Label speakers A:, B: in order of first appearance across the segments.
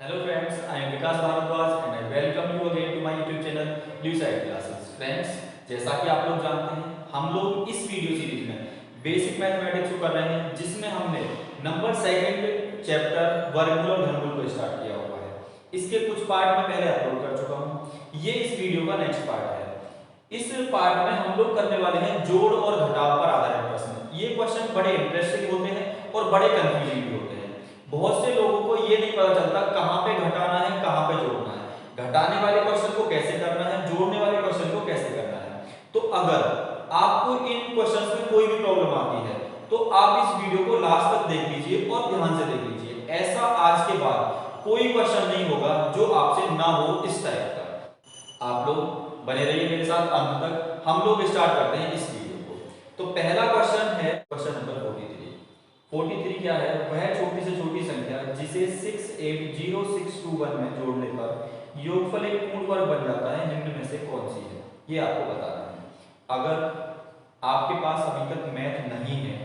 A: Hello friends, I am Vikas Bharadwaj and I welcome you again to my YouTube channel Blue Side Classes. Friends, जैसा कि आप लोग जानते हैं, हम लोग इस वीडियो सीरीज में बेसिक मैथमेटिक्स को कर रहे हैं, जिसमें हमने नंबर सेकंड चैप्टर वर्गमूल और घनमूल को स्टार्ट किया हुआ है। इसके कुछ पार्ट मैं पहले अपलोड कर चुका हूँ। ये इस वीडियो का नेक्स्ट पार्ट है। इस पार्ट में हम लोग करने वाले हैं जोड़ और घटाव पर आधारित प्रश्न। ये क्वेश्चन बड़े इंटरेस्टिंग होते हैं और बड़े कंफ्यूजिंग भी होते हैं। बहुत से लोगों को ये नहीं पता चलता कहाँ पे घटाना है, कहाँ पे जोड़ना है, घटाने वाले क्वेश्चन को कैसे करना है, जोड़ने वाले क्वेश्चन को कैसे करना है। तो अगर आपको इन क्वेश्चंस में कोई भी प्रॉब्लम आती है तो आप इस वीडियो को लास्ट तक देख लीजिए और ध्यान से देख लीजिए। ऐसा आज के बाद कोई क्वेश्चन नहीं होगा जो आपसे ना हो इस टाइप का। आप लोग बने रहिए मेरे साथ अंत तक। हम लोग स्टार्ट करते हैं इस वीडियो को। तो पहला क्वेश्चन है क्वेश्चन नंबर 43। 43 क्या है? वह छोटी से छोटी संख्या जिसे 680621 में जोड़ने पर योगफल एक पूर्ण वर्ग बन जाता है, निम्न में से कौन सी है? ये आपको बताना है। अगर आपके पास अभी तक मैथ नहीं है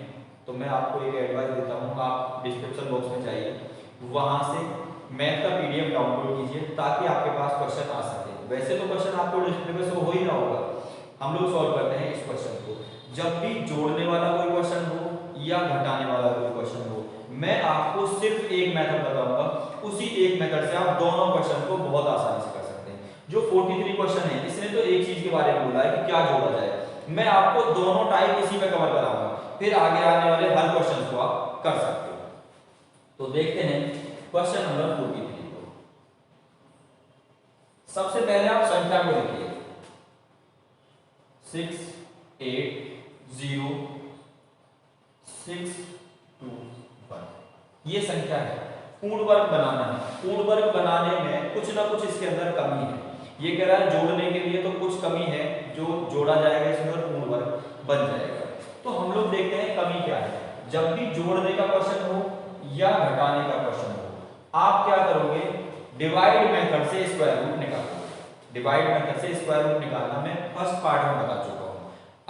A: तो मैं आपको एक एडवाइस देता हूँ, आप डिस्क्रिप्शन बॉक्स में जाइए, वहां से मैथ का पीडीएफ डाउनलोड कीजिए ताकि आपके पास क्वेश्चन आ सके। वैसे तो क्वेश्चन आपको डिस्प्ले पे शो हो ही रहा होगा। हम लोग सॉल्व करते हैं इस क्वेश्चन को। जब भी जोड़ने वाला कोई क्वेश्चन हो या घटाने वाला कोई क्वेश्चन हो, मैं आपको सिर्फ एक मेथड बताऊंगा। उसी एक मेथड से आप दोनों क्वेश्चन को बहुत आसानी से कर सकते हैं। जो 43 क्वेश्चन है, इसने तो एक चीज के बारे में बोला है कि क्या जोड़ा जाए। मैं आपको दोनों टाइप इसी में कवर कराऊंगा, फिर आगे आने वाले हर क्वेश्चन को आप कर सकते हो। तो देखते हैं क्वेश्चन नंबर 43 को। सबसे पहले आप संख्या को लिखिए 6 8 0 6 2 1। ये संख्या है। पूर्ण वर्ग बनाना है। पूर्ण वर्ग बनाने में कुछ ना कुछ इसके अंदर कमी है। ये कह रहा है जोड़ने के लिए तो कुछ कमी है, जो जोड़ा जाएगा इसमें और पूर्ण वर्ग बन जाएगा। तो हम लोग देखते हैं कमी क्या है। जब भी जोड़ने का क्वेश्चन हो या घटाने का क्वेश्चन हो, आप क्या करोगे? डिवाइड मेथड से स्क्वायर रूट निकालोगे। डिवाइड मेथड से स्क्वायर रूट निकालना मैं फर्स्ट पार्ट में बता चुका हूं।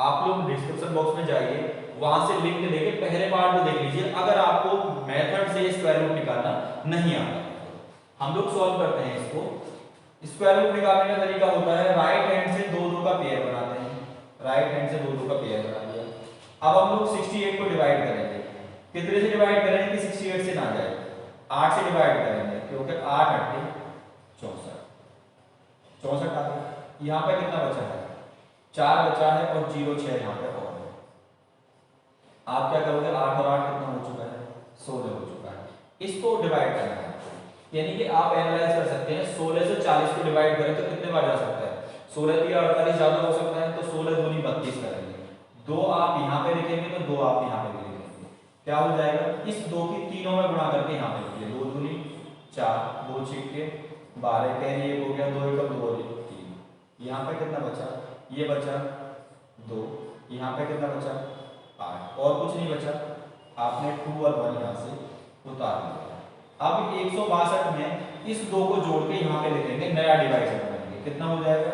A: आप लोग डिस्क्रिप्शन बॉक्स में जाइए, वहां से लिंक लेके पहले पार्ट को देख लीजिए। अगर आपको मेथड से स्क्वायर रूट निकालना नहीं आता, हम लोग सॉल्व करते हैं इसको। स्क्वायर रूट निकालने का तरीका होता है, राइट हैंड से दो दो का पेयर बनाते हैं। राइट हैंड से दो दो का पेयर बना लिया। अब हम लोग 68 को डिवाइड करेंगे। कितने से डिवाइड करेंगे कि 68 से ना जाए? 8 से डिवाइड करेंगे, क्योंकि 8 8 64 64 आ गया। यहाँ पे कितना बचा है? 4 बचा है और 0 6 यहाँ पे और है। आप क्या करोगे? 8 और 8 कितना हो चुका है? 16 हो चुका है। इसको डिवाइड करना है, यानी कि आप एनालाइज कर सकते हैं 16 से 40 को डिवाइड करें तो कितने बार जा सकता है? 16 की 48 ज्यादा हो सकता है, तो 16 दूनी 32 करेंगे। 2 आप यहाँ पे लिखेंगे तो 2 आप यहाँ पे भी लिखेंगे। क्या हो जाएगा? इस 2 की तीनों में गुणा करके यहाँ पे लिखिए। 2 दूनी 4, 2 छिक्के 12, कैरी 1 हो गया, 2 एकम 2 और 3। यहाँ पे कितना बचा? ये बचा 2। यहाँ पे कितना बचा? 8 और कुछ नहीं बचा। आपने 2 और 1 यहाँ से उतार दिया। अब 162 में इस 2 को जोड़ के यहाँ पे लिखेंगे, नया डिवाइजर बनाएंगे। कितना हो जाएगा?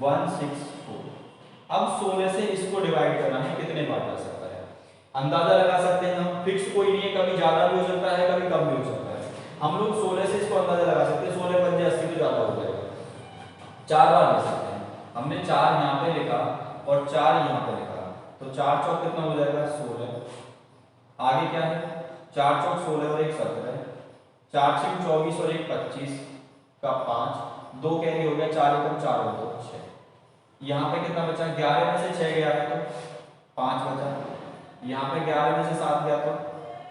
A: 164। अब 16 से इसको डिवाइड करना है, कितने बार जा सकता है? अंदाजा लगा सकते हैं हम। फिक्स कोई नहीं है, कभी ज्यादा भी हो सकता है, कभी कम भी हो सकता है। हम लोग 16 से इसको अंदाजा लगा सकते हैं। 16 पंजे 80 तो ज्यादा हो जाएगा। 4 बार ले सकते हैं। हमने 4 यहाँ पे लिखा और 4 यहाँ पे लिखा, तो 4 चौक कितना हो जाएगा? 16। आगे क्या है? 4 चौक 16 और 1 17, 4 6 24 और 1 25 का 5, 2 कैरी हो गया, 4 एकम 4 और 2 6। यहाँ पे कितना बचा? 11 में से 6 गया तो 5 बचा। यहाँ पे 11 में से 7 गया तो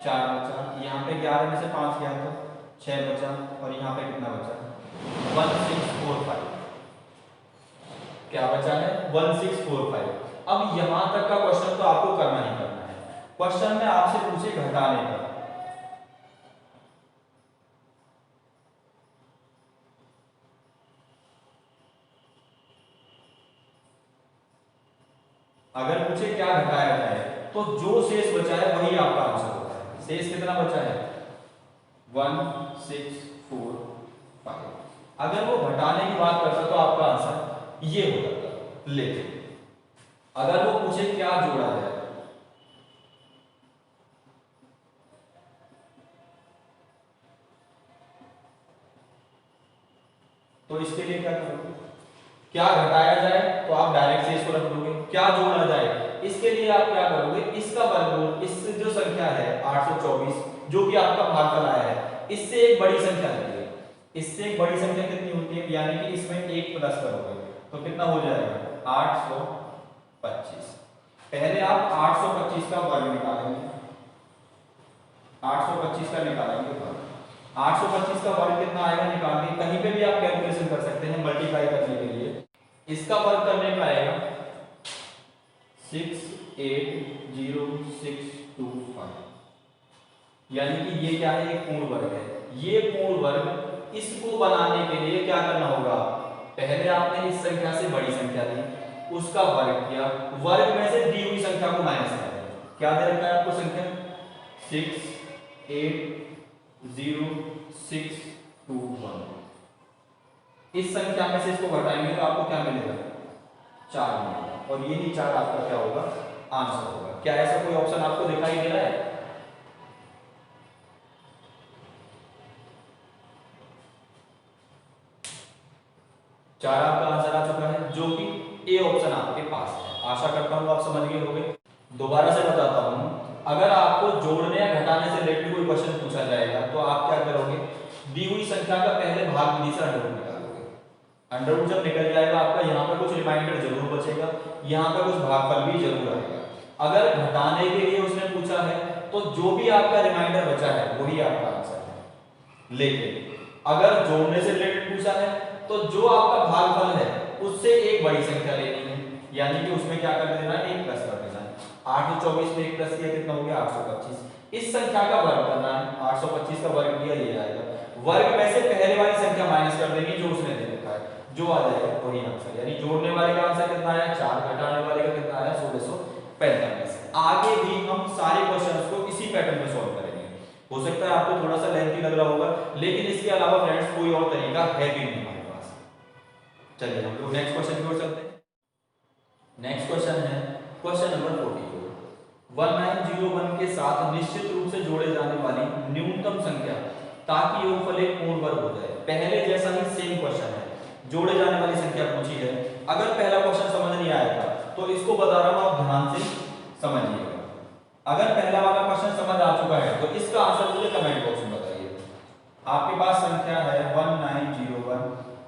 A: 4 बचा। यहाँ पे 11 में से 5 गया तो 6 बचा। और यहाँ पे कितना बचा? 1645। क्या बचा है? 1645। अब यहां तक का क्वेश्चन तो आपको करना ही करना है। क्वेश्चन में आपसे पूछे घटाने का, अगर पूछे क्या घटाया जाए तो जो शेष बचा है वही आपका आंसर होता है। शेष कितना बचा है? 1645। अगर वो घटाने की बात करता तो आपका आंसर ये हो जाता। लेकिन अगर वो पूछे क्या जोड़ा जाए, तो इसके लिए क्या करोगे, क्या घटाया जाए तो आप डायरेक्ट से इसको रख दोगे, क्या जोड़ा जाए इसके लिए आप क्या करोगे, इसका वर्गमूल इस जो संख्या है 824 जो कि आपका भागफल आया है इससे एक बड़ी संख्या लेंगे। इससे एक बड़ी संख्या कितनी होती है, यानी कि इसमें एक प्लस करोगे तो कितना हो जाएगा 825। पहले आप 825 का वर्ग निकालेंगे, 825 का निकालेंगे वर्ग, 825 का वर्ग कितना आएगा निकालने, कहीं पे भी आप कैलकुलेशन कर सकते हैं मल्टीप्लाई करने के लिए। इसका वर्ग करने का आएगा 680,625, यानी कि ये क्या है, एक पूर्ण वर्ग है। ये पूर्ण वर्ग, इसको बनाने के लिए क्या करना होगा, पहले आपने इस संख्या से बड़ी संख्या ली, उसका वर्ग किया, वर्ग में से दी हुई संख्या को माइनस कर दें। क्या दे रखा है आपको संख्या 680,621। इस संख्या में से इसको घटाएंगे तो आपको क्या मिलेगा 4 मिलेगा, और यही 4 आपका क्या होगा आंसर होगा। क्या ऐसा कोई ऑप्शन आपको दिखाई दे रहा है? चार आपका आंसर आ चुका है, जो कि ए ऑप्शन आपके पास है। आशा करता हूं आप समझ गए होंगे। दोबारा से बताता हूं, अगर आपको जोड़ने या घटाने से रिलेटेड कोई क्वेश्चन पूछा जाएगा तो आप क्या करोगे, दी हुई संख्या का पहले भाग विधि से अंडर रूट निकालोगे। अंडर रूट जब निकल जाएगा आपका यहाँ पे कुछ रिमाइंडर जरूर बचेगा, यहाँ पे कुछ भागफल भी जरूर आएगा। अगर घटाने के लिए उसने पूछा है तो जो भी आपका रिमाइंडर बचा है वही आपका आंसर है। लेकिन अगर जोड़ने से रिलेटेड पूछा है तो जो आपका भागफल है उससे एक बड़ी संख्या लेनी है, यानी कि उसमें क्या कर देना है, एक प्लस कर देना है। 824 में एक प्लस किया कितना हो गया 825। इस संख्या का वर्ग करना है, 825 का वर्ग किया ये आएगा, वर्ग में से पहले वाली संख्या माइनस कर देंगे जो उसने दे रखा है, जो आ जाएगा वही आंसर। यानी जोड़ने वाले का आंसर कितना आया 4, घटाने वाले का कितना आया 1645। आगे भी हम सारे क्वेश्चंस को इसी पैटर्न में सॉल्व करेंगे। हो सकता है आपको थोड़ा सा लेंथी लग रहा होगा, लेकिन इसके अलावा फ्रेंड्स कोई और तरीका है भी नहीं हमारे पास। चलिए हम लोग नेक्स्ट क्वेश्चन की ओर चलते हैं। नेक्स्ट क्वेश्चन है क्वेश्चन नंबर 44। 1901 के साथ निश्चित रूप से जोड़े जाने वाली न्यूनतम संख्या ताकि योगफल एक पूर्ण वर्ग हो जाए। पहले जैसा ही सेम क्वेश्चन है, जोड़े जाने वाली संख्या पूछी है। अगर पहला क्वेश्चन समझ नहीं आएगा तो इसको बता रहा हूं, आप ध्यान से समझिएगा। अगर पहला वाला क्वेश्चन समझ आ चुका है तो इसका आंसर मुझे कमेंट बॉक्स में बताइए। आपके पास संख्या है 1901,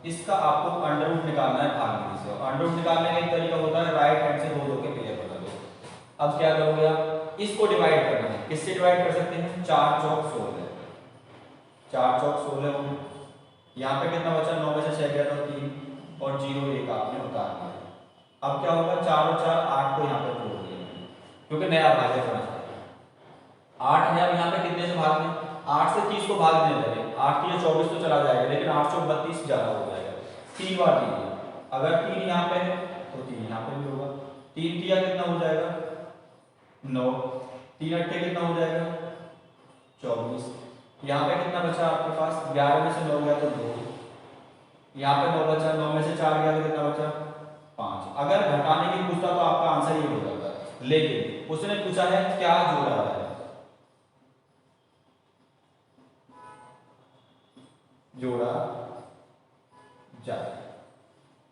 A: इसका आपको अंडर रूट निकालना है भाग विधि से। अंडर रूट निकालने का एक तरीका होता है राइट हैंड से 2 के पेयर बना दो। अब क्या करोगे आप, इसको डिवाइड करना है। किससे डिवाइड कर सकते हैं, 4 चौक 16, 4 चौक 16 हो। यहाँ पे कितना बचा, 9 में से 6 गया तो 3 और 0 1 आपने उतार दिया। अब क्या होगा, 4 और 4 8 को यहाँ पे जोड़ दिया क्योंकि नया भाग है, समझ 8 है। अब यहाँ पे कितने से भाग दें, 8 से 30 को भाग देने लगे, 8 3 24 तो चला जाएगा, लेकिन 8 चौक 32 ज्यादा हो जाएगा। 3 बार दीजिए, अगर 3 यहाँ पे है तो 3 यहाँ पे भी होगा। 3 दिया कितना हो जाएगा 9, 3 अट्ठे कितना हो जाएगा 24। यहाँ पे कितना बचा आपके पास, 11 में से 9 गया तो 2, यहाँ पे 9 बचा, 9 में से 4 गया तो कितना बचा 5। अगर घटाने की पूछता तो आपका आंसर ये हो जाता है, लेकिन उसने पूछा है क्या जोड़ा है, जोड़ा जाए।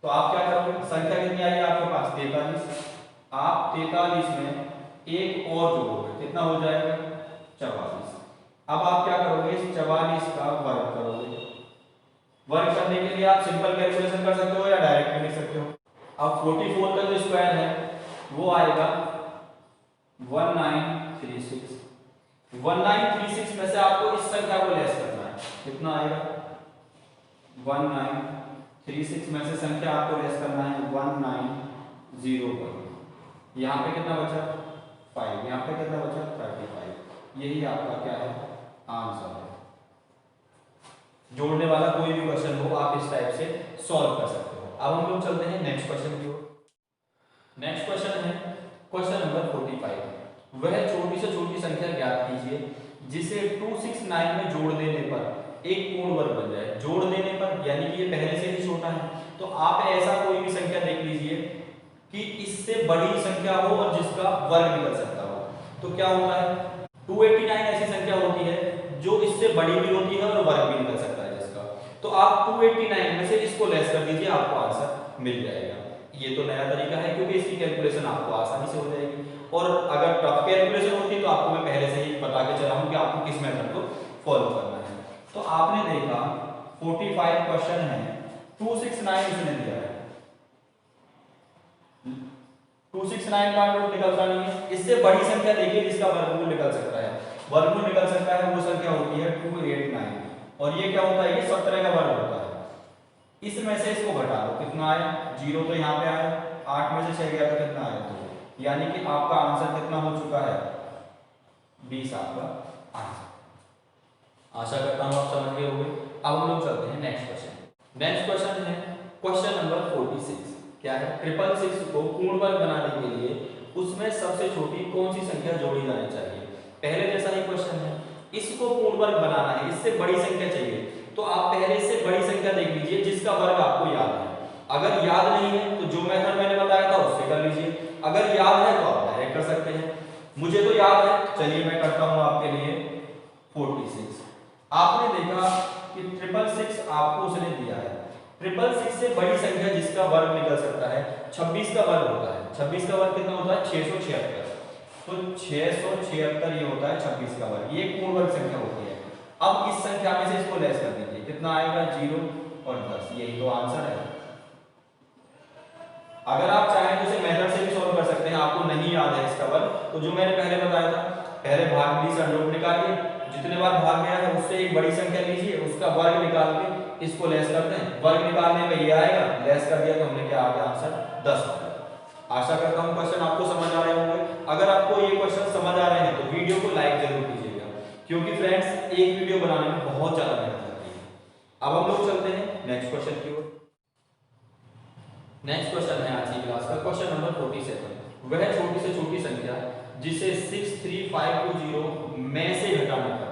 A: तो आप क्या करोगे, संख्या कितनी आई आपके पास 43, आप 43 में एक और जोड़ोगे, कितना हो जाएगा 44। अब आप क्या करोगे, इस 44 का वर्ग करोगे। वर्ग करने के लिए आप सिंपल कैलकुलेशन कर सकते हो या डायरेक्ट लिख सकते हो। अब 44 का जो स्क्वायर है वो आएगा 1936। 1936 में से आपको इस संख्या को लेस करना है, कितना आएगा 1936 में से संख्या आपको लेस करना है 1901। यहाँ पे कितना बचा 5, यहाँ पे कितना बचा 35। यही आपका क्या है आंसर है। जोड़ने वाला कोई भी क्वेश्चन हो आप इस टाइप से सॉल्व कर सकते हो। अब हम लोग चलते हैं नेक्स्ट क्वेश्चन की ओर। नेक्स्ट क्वेश्चन है क्वेश्चन नंबर 45। वह छोटी से छोटी संख्या ज्ञात कीजिए जिसे 269 में जोड़ देने पर एक पूर्ण वर्ग बन जाए। जोड़ देने पर यानी कि ये पहले से ही छोटा है, तो आप ऐसा कोई भी संख्या देख लीजिए कि इससे बड़ी संख्या हो और जिसका वर्ग निकल सकता हो। तो क्या होता है, 289 ऐसी संख्या होती है जो इससे बड़ी भी होती है और वर्ग भी निकल सकता है जिसका। तो आप 289 में से इसको लेस कर दीजिए, आपको आंसर मिल जाएगा। ये तो नया तरीका है क्योंकि इसकी कैलकुलेशन आपको आसानी से हो जाएगी। और अगर टफ कैलकुलेशन होती तो आपको मैं पहले से ही बता के चला हूं कि आपको किस मेथड को फॉलो करना है। तो आपने देखा 45 क्वेश्चन है, 269 इसने दिया है, 269 का रूट निकलता नहीं है। इससे बड़ी संख्या देखिए जिसका वर्गमूल निकल सकता है, वर्गमूल निकल सकता है, वो संख्या होती है 289। और ये क्या होता है, ये 17 का वर्ग होता है। इसमें से इसको घटा दो, कितना आया, 0 तो यहाँ पे आया, 8 में से 6 गया तो कितना आया, 2। यानी कि आपका आंसर कितना हो चुका है, 20 आपका आंसर। आशा करता हूँ आप समझ गए होंगे। अब हम लोग चलते हैं नेक्स्ट क्वेश्चन। नेक्स्ट क्वेश्चन है क्वेश्चन नंबर 46। क्या है, 666 को पूर्ण वर्ग बनाने के लिए उसमें सबसे छोटी कौन सी संख्या जोड़ी जानी चाहिए। पहले जैसा ही क्वेश्चन है, इसको पूर्ण वर्ग बनाना है, इससे बड़ी संख्या चाहिए, तो आप पहले इससे बड़ी संख्या देख लीजिए जिसका वर्ग आपको याद है। अगर याद नहीं है तो जो मेथड मैंने बताया था उससे कर लीजिए, अगर याद है तो आप डायरेक्ट कर सकते हैं। मुझे तो याद है, चलिए मैं करता हूं आपके लिए 46। आपने देखा कि 666 आपको उसने दिया है, 666 से बड़ी संख्या जिसका वर्ग निकल सकता है 26 का वर्ग होता है। 26 का वर्ग कितना होता है, 676। तो 676 ये होता है 26 का वर्ग, ये एक पूर्ण वर्ग संख्या होती है। अब इस संख्या में से इसको लेस कर दीजिए, कितना आएगा, 0 और 10, यही तो आंसर है। अगर आप चाहें तो इसे मेथड से भी सॉल्व कर सकते हैं, आपको नहीं याद है इसका वर्ग तो जो मैंने पहले बताया था, पहले भाग विधि से अंडर निकालिए, जितने बार भाग गया है उससे एक बड़ी संख्या लीजिए, उसका वर्ग निकाल के इसको लेस करते हैं, वर्ग निकालने में ये आएगा, लेस कर दिया तो हमने क्या आ गया आंसर 10 आ गया। आशा करता हूं क्वेश्चन आपको समझ आ रहे होंगे। अगर आपको ये क्वेश्चन समझ आ रहे हैं तो वीडियो को लाइक जरूर कीजिएगा, क्योंकि फ्रेंड्स एक वीडियो बनाने में बहुत ज्यादा मेहनत लगती है। अब हम लोग चलते हैं नेक्स्ट क्वेश्चन की ओर। नेक्स्ट क्वेश्चन है आज की क्लास का क्वेश्चन नंबर 47। वह छोटी से छोटी संख्या जिसे 63520 में से घटाने पर,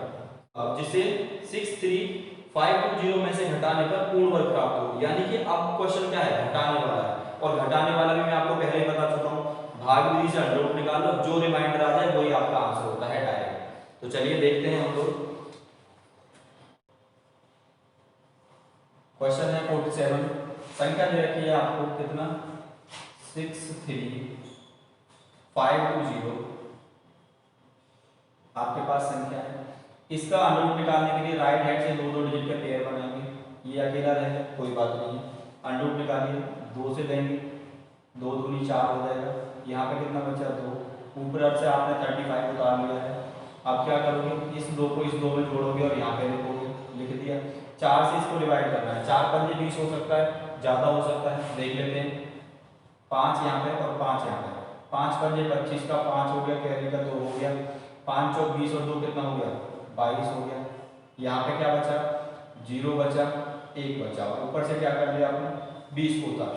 A: अब जिसे 63520 में से घटाने पर पूर्ण वर्ग प्राप्त हो। यानी कि अब क्वेश्चन क्या है, घटाने वाला है, और घटाने वाला भी मैं आपको पहले ही बता चुका हूं, भाग विधि से अंडर रूट निकालो, जो रिमाइंडर आ जाए वही आपका आंसर होता है डायरेक्ट। तो चलिए देखते हैं हम लोग। क्वेश्चन है 47, संख्या दे रखी है आपको कितना, 63520 आपके पास संख्या है। इसका अंडर रूट निकालने के लिए राइट हैंड से दो दो डिजिट का पेयर बनाएंगे, ये अकेला रहेगा कोई बात नहीं, अंडर रूट निकालिए, 2 से देंगे, 2 दूनी 4 हो जाएगा, यहाँ पे कितना बचा, 2, ऊपर से आपने 35 उतार लिया है। अब क्या करोगे, इस 2 को इस 2 में जोड़ोगे और यहाँ पे लिखोगे, लिख दिया। 4 से इसको डिवाइड करना है, 4 पंजे 20 हो सकता है, ज्यादा हो सकता है, देख लेते हैं। 5 यहाँ पे और 5 यहाँ पे, 5 पंजे 25 का 5 हो गया, कैरी का 2 हो गया, 5 चौक 20 और 2 कितना हो गया, 22 हो गया। यहाँ पे क्या बचा, 0 बचा, 1 बचा, ऊपर से क्या कर लिया आपने, 20 को उतार।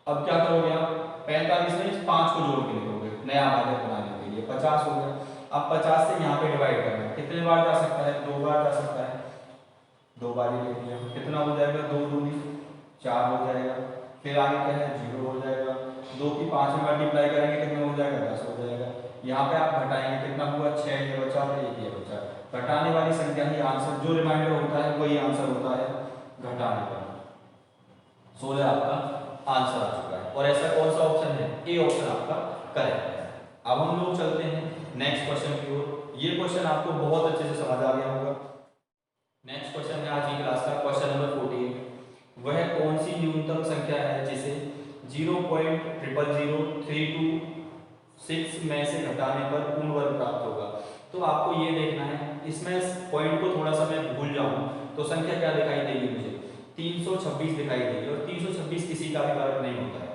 A: अब क्या करोगे आप, 45 में 5 को जोड़ के लिखोगे नया भाजक बनाने के लिए, 50 हो गया। अब 50 से यहाँ पे डिवाइड करना है, कितने बार जा सकता है, 2 बार जा सकता है, 2 बार ही लिख लिया, कितना हो जाएगा, 2 दूनी 4 हो जाएगा। फिर आगे क्या है, 0 हो जाएगा, 2 की 5 में मल्टीप्लाई करेंगे कितना हो जाएगा, 10 हो जाएगा। यहाँ पे आप घटाएंगे, कितना हुआ, 6 ये बचा और 1 ये बचा। घटाने वाली संख्या ही आंसर, जो रिमाइंडर होता है वही आंसर होता है घटाने पर। 16 आपका आंसर आ चुका है, और ऐसा कौन सा ऑप्शन है, ए ऑप्शन आपका करेक्ट है। अब हम लोग चलते हैं नेक्स्ट क्वेश्चन की ओर। ये क्वेश्चन आपको बहुत अच्छे से समझ आ गया होगा। नेक्स्ट क्वेश्चन है आज की क्लास का क्वेश्चन नंबर 48। वह कौन सी न्यूनतम संख्या है जिसे 0.00326 में से घटाने पर पूर्ण वर्ग प्राप्त होगा। तो आपको ये देखना है, इसमें पॉइंट को थोड़ा सा मैं भूल जाऊं तो संख्या क्या दिखाई देगी मुझे, 326 दिखाई देगी, और 326 किसी का भी वर्ग नहीं होता है।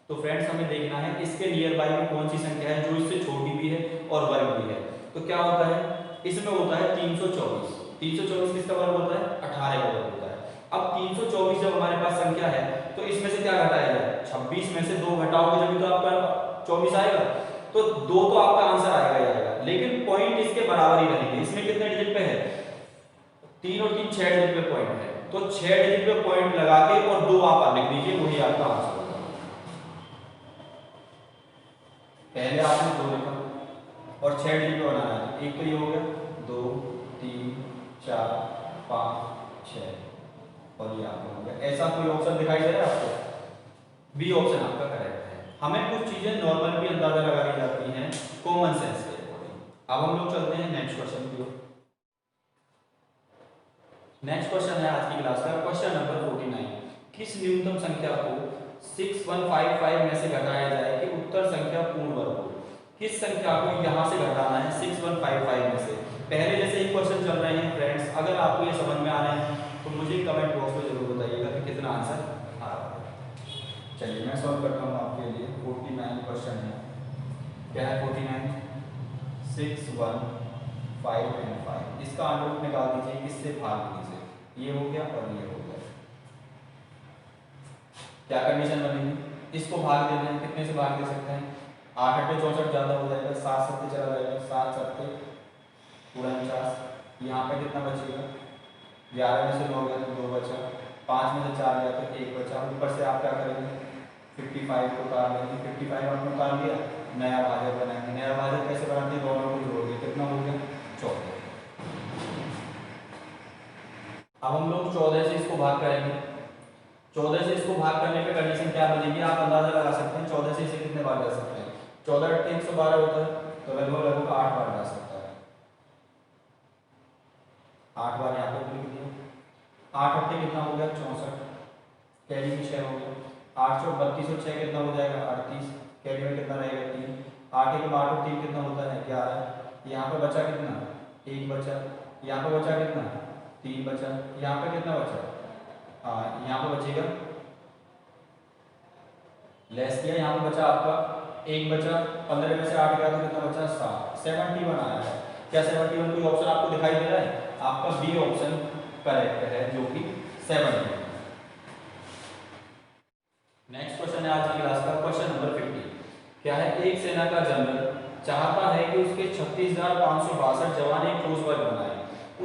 A: तो फ्रेंड्स हमें देखना है इसके नियर बाय में कौन सी संख्या है जो इससे छोटी भी है और वर्ग भी है। तो क्या होता है, इसमें होता है 324। 324 किसका वर्ग होता है, 18 का वर्ग होता है। अब 324 जब हमारे पास संख्या है तो इसमें से क्या घटाया जाए, 26 में से 2 घटाओगे जब तो आपका 24 आएगा, तो 2 तो आपका आंसर आएगा ही आएगा, लेकिन पॉइंट इसके बराबर ही रहेंगे। इसमें कितने डिजिट पे है, 3 और 3 6 डिजिट पे पॉइंट है, तो 6 डिजिट पे पॉइंट लगा के और 2 आप लिख दीजिए, वही आपका आंसर होगा। पहले आपने 2 लिखा और 6 डिजिट पे बनाना है, एक तो ये हो गया, 2 3 4 5 6, और ये आपका हो गया। ऐसा कोई ऑप्शन दिखाई दे रहा है आपको? बी ऑप्शन आपका करेक्ट है। हमें कुछ चीजें नॉर्मल भी अंदाजा लगाई जाती हैं कॉमन सेंस के अकॉर्डिंग। अब हम लोग चलते हैं नेक्स्ट क्वेश्चन की ओर। नेक्स्ट क्वेश्चन है आज की क्लास का क्वेश्चन नंबर 49। किस न्यूनतम संख्या को 6155 में से घटाया जाए कि उत्तर संख्या पूर्ण वर्ग हो? किस संख्या को यहां से घटाना है 6155 में से? पहले जैसे ही क्वेश्चन चल रहे हैं फ्रेंड्स, अगर आपको ये समझ में आ रहे हैं तो मुझे कमेंट बॉक्स में जरूर बताइएगा कि कितना आंसर आ रहा है। चलिए मैं सॉल्व करता हूँ आपके लिए। 49 क्वेश्चन है। क्या है 49? 6 1 5 एंड 5। इसका अंडर रूट निकाल दीजिए, किससे भाग दीजिए। ये हो गया और ये हो गया। क्या कंडीशन बनेगी? इसको भाग देना है, कितने से भाग दे सकते हैं? 8 8 64 ज्यादा हो जाएगा, 7 7 चला जाएगा, 7 7 पूरा 49। यहाँ पे कितना बचेगा? 11 में से 9 गया तो 2 बचा, 5 में से 4 गया तो 1 बचा। ऊपर से आप क्या करेंगे? 55 को उतार लेंगे। 55 आपने उतार लिया, नया भाजक बनाएंगे। नया भाजक कैसे बनाते हैं? दोनों को जोड़ के कितना हो गया? 14। अब हम लोग 14 से इसको भाग करेंगे। 14 से इसको भाग करने पे कंडीशन क्या बनेगी आप अंदाजा लगा सकते हैं। 14 से इसे कितने बार जा सकते हैं? 14 8 112 होता है, तो लगभग लगभग 8 बार जा सकता है। 8 बार यहाँ पे लिख दिया। 8 8 कितना हो गया? 64। कैरी में 6 हो गया। 8 4 32 और 6 कितना हो जाएगा? 38। कैरी में कितना रहेगा? 3। 8 1 8 और 3 कितना होता है? 11। यहाँ पे बचा कितना? 1 बचा। यहाँ पे बचा कितना? 3 बचा। यहाँ पे कितना बचा? हाँ यहाँ पे बचेगा, लेस किया, यहाँ पे बचा आपका 1 बचा। 15 में से 8 गया तो कितना बचा? 7। 71 आया है। क्या 71 कोई ऑप्शन आपको दिखाई दे रहा है? आपका बी ऑप्शन करेक्ट है, जो कि 70। नेक्स्ट क्वेश्चन है आज की क्लास का क्वेश्चन नंबर 50। क्या है? एक सेना का जनरल चाहता है कि उसके 36,562 जवान एक ठोस वर्ग बनाए।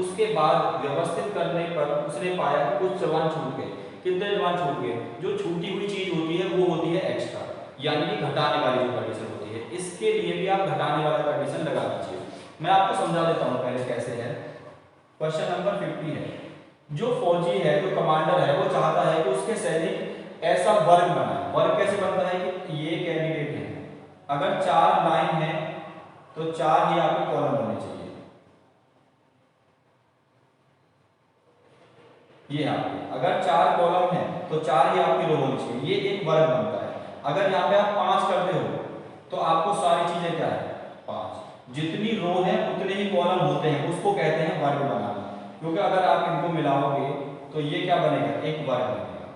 A: उसके बाद व्यवस्थित करने पर उसने पाया कि कुछ जवान छूट गए। कितने जवान छूट गए? जो छूटी हुई चीज होती है वो होती है एक्स्ट्रा, यानी कि घटाने वाली जो कंडीशन होती है। इसके लिए भी आप घटाने वाला कंडीशन लगा दीजिए। मैं आपको समझा देता हूँ पहले कैसे है। क्वेश्चन नंबर 50 है। जो फौजी है, जो कमांडर है, वो चाहता है कि उसके सैनिक ऐसा वर्ग बनाए। वर्ग कैसे बनता है कि ये कैंडिडेट है, अगर 4 लाइन है तो 4 ही आपके कॉलम होने चाहिए। ये आपके अगर 4 कॉलम है तो 4 ही आपकी रो होनी चाहिए। ये एक वर्ग बनता है। अगर यहाँ पे आप 5 करते हो तो आपको सारी चीजें क्या है? 5। जितनी रो है उतने ही कॉलम होते हैं, उसको कहते हैं वर्ग बनाना। क्योंकि अगर आप इनको मिलाओगे तो ये क्या बनेगा? एक वर्ग बनेगा।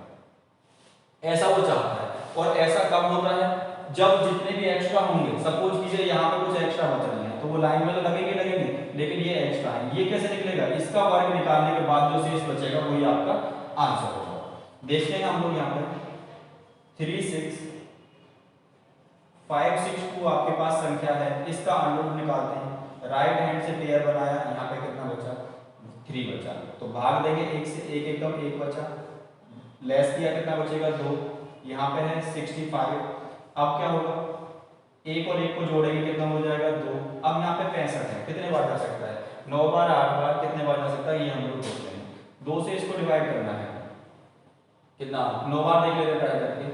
A: ऐसा वो चाहता है। और ऐसा कब होता है? जब जितने भी एक्स्ट्रा होंगे, सपोज कीजिए यहाँ पे कुछ एक्स्ट्रा बच रहे हैं तो वो लाइन में तो लगेंगे, लेकिन ये एक्स्ट्रा है। ये कैसे निकलेगा? इसका वर्ग निकालने के बाद जो शेष बचेगा वही आपका आंसर होगा। देखते हैं हम लोग यहाँ पे 3 6 5 6 2 आपके पास संख्या है, इसका अंडर रूट निकालते हैं। राइट हैंड से पेयर बनाया, यहाँ पे कितना बचा? 3 बचा। तो भाग देंगे 1 से, 1 एकदम 1 बचा। लेस किया कितना बचेगा? 2। यहाँ पे है 65। अब क्या होगा? 1 और 1 को जोड़ेंगे कितना हो जाएगा? 2। अब यहाँ पे 65 है, कितने बार जा सकता है? 9 बार 8 बार कितने बार जा सकता है? ये हम लोग देखते हैं। 2 से इसको डिवाइड करना है, कितना? 9 बार देख लेते ट्राई करके।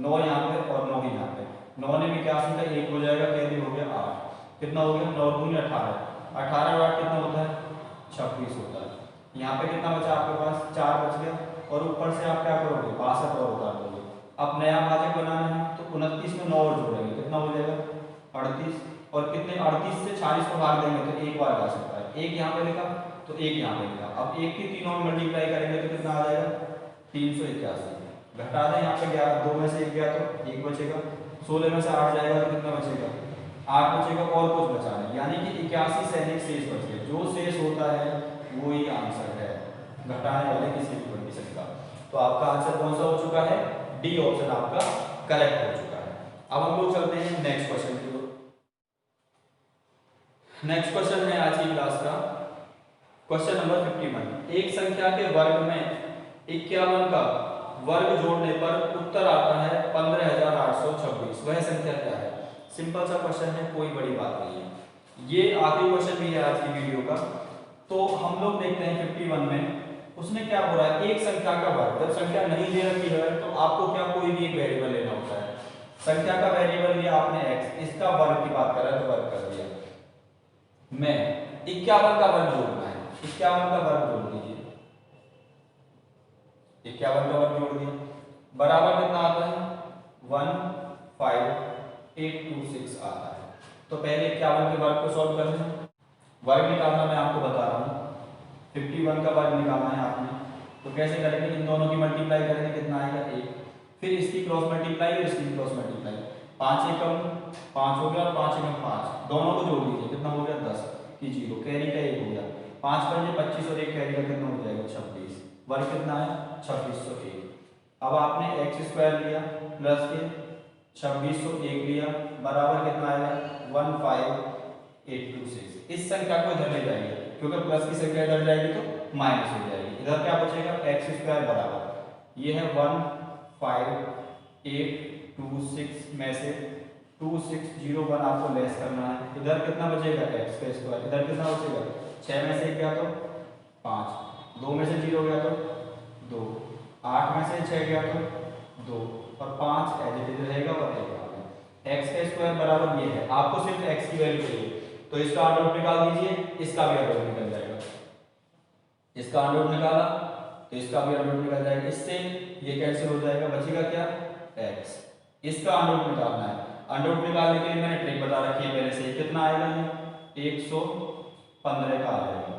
A: 9 यहाँ पे और 9 ही यहाँ पे। 9 ने भी क्या सीखा? 1 हो जाएगा, कैरी हो गया 8। कितना हो गया? 9 दूनी 18। 18 और 8 कितना होता है? 26 होता है। यहाँ पे कितना बचा आपके पास? 4 बच गया। और ऊपर से आप क्या करोगे? 62 और उतार दोगे। अब नया भाजक बनाना है तो 29 में 9 और जोड़ेंगे, कितना हो जाएगा? 38। और कितने? 38 से 40 को भाग देंगे तो 1 बार जा सकता है। 1 यहाँ पे लिखा तो 1 यहाँ पे लिखा। अब 1 की 3 और मल्टीप्लाई करेंगे तो कितना आ जाएगा? 381। घटा दें यहाँ पे 11, 2 में से 1 गया तो 1 बचेगा। 16 में से 8 जाएगा तो कितना बचेगा? 8 बचेगा और कुछ बचा नहीं, यानी कि 81 सैनिक शेष बच गए। जो शेष होता है वो ही आंसर है घटाने वाले किसी भी कंडीशन का। तो आपका आंसर कौन सा हो चुका है? डी ऑप्शन आपका करेक्ट हो चुका है। अब हम लोग चलते हैं नेक्स्ट क्वेश्चन की ओर। नेक्स्ट क्वेश्चन है आज की क्लास का क्वेश्चन नंबर 51। एक संख्या के वर्ग में 51 का वर्ग जोड़ने पर उत्तर आता है 15,826। वह संख्या क्या है? सिंपल सा क्वेश्चन है, कोई बड़ी बात नहीं है। ये आखिरी क्वेश्चन भी है आज की वीडियो का। तो हम लोग देखते हैं 51 में उसने क्या बोला है, एक संख्या का वर्ग। जब संख्या नहीं दे रखी है तो आपको क्या कोई भी एक वेरिएबल लेना होता है। संख्या का वेरिएबल लिया आपने x, इसका वर्ग की बात कर रहा है तो वर्ग कर दिया। मैं 51 का वर्ग जोड़ना है, 51 का वर्ग जोड़ दीजिए, 51 का वर्ग जोड़ दिया, बराबर कितना आता है 15826 आता है। तो पहले 51 के वर्ग को सॉल्व कर लें। वर्ग निकालना मैं आपको बता रहा हूँ, 51 का वर्ग निकालना है आपने, तो कैसे करेंगे, इन दोनों की मल्टीप्लाई करेंगे, कितना आएगा 1, फिर इसकी क्रॉस मल्टीप्लाई और इसकी क्रॉस मल्टीप्लाई, 5 एकम 5 हो गया और 5 एकम 5, दोनों को जोड़ दीजिए, कितना हो गया 10 की 0, कैरी का 1 हो गया, 5 पंजे 25 और 1 कैरी का कितना हो जाएगा 26, वर्ग कितना है 2601। अब आपने एक्स स्क्वायर लिया प्लस के 2601 लिया, बराबर कितना आएगा 15826। इस संख्या को इधर ले जाएंगे क्योंकि प्लस की संख्या इधर जाएगी तो माइनस हो जाएगी, इधर क्या बचेगा एक्स स्क्वायर बराबर, ये है 15826 में से 2601 आपको लेस करना है, इधर कितना बचेगा एक्स का स्क्वायर, इधर कितना बचेगा 6 में से 1 गया तो 5, 2 में से 0 गया तो 2, 8 में से 6 गया तो 2 और 5 एज इट इज रहेगा और एक्स का स्क्वायर बराबर ये है। आपको सिर्फ एक्स की वैल्यू चाहिए तो इसका अंडर रूट निकाल दीजिए, इसका भी अंडर रूट निकल जाएगा, इसका अंडर रूट निकाला तो इसका भी अंडर रूट निकल जाएगा, इससे ये कैंसिल हो जाएगा, बचेगा क्या x। इसका अंडर रूट निकालना है, अंडर रूट निकालने के लिए मैंने ट्रिक बता रखी है पहले से, कितना आएगा ये 115 का आ जाएगा,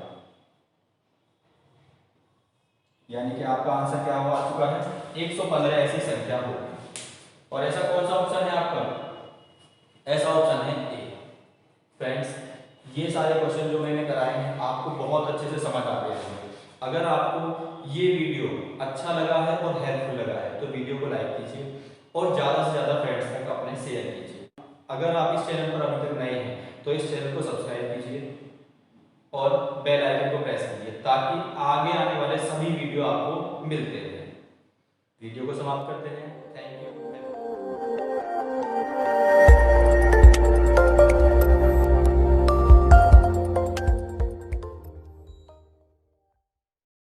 A: यानी कि आपका आंसर क्या हुआ आ चुका है 115 ऐसी संख्या हो। और ऐसा कौन सा ऑप्शन है आपका, ऐसा ऑप्शन है ए। फ्रेंड्स ये सारे क्वेश्चन जो मैंने कराए हैं आपको बहुत अच्छे से समझ आ गए हैं। अगर आपको ये वीडियो अच्छा लगा है और हेल्पफुल लगा है तो वीडियो को लाइक कीजिए और ज़्यादा से ज़्यादा फ्रेंड्स तक अपने शेयर कीजिए। अगर आप इस चैनल पर अभी तक नए हैं तो इस चैनल को सब्सक्राइब कीजिए और बेल आइकन को प्रेस कीजिए ताकि आगे आने वाले सभी वीडियो आपको मिलते रहें। वीडियो को समाप्त करते हैं। Thank you.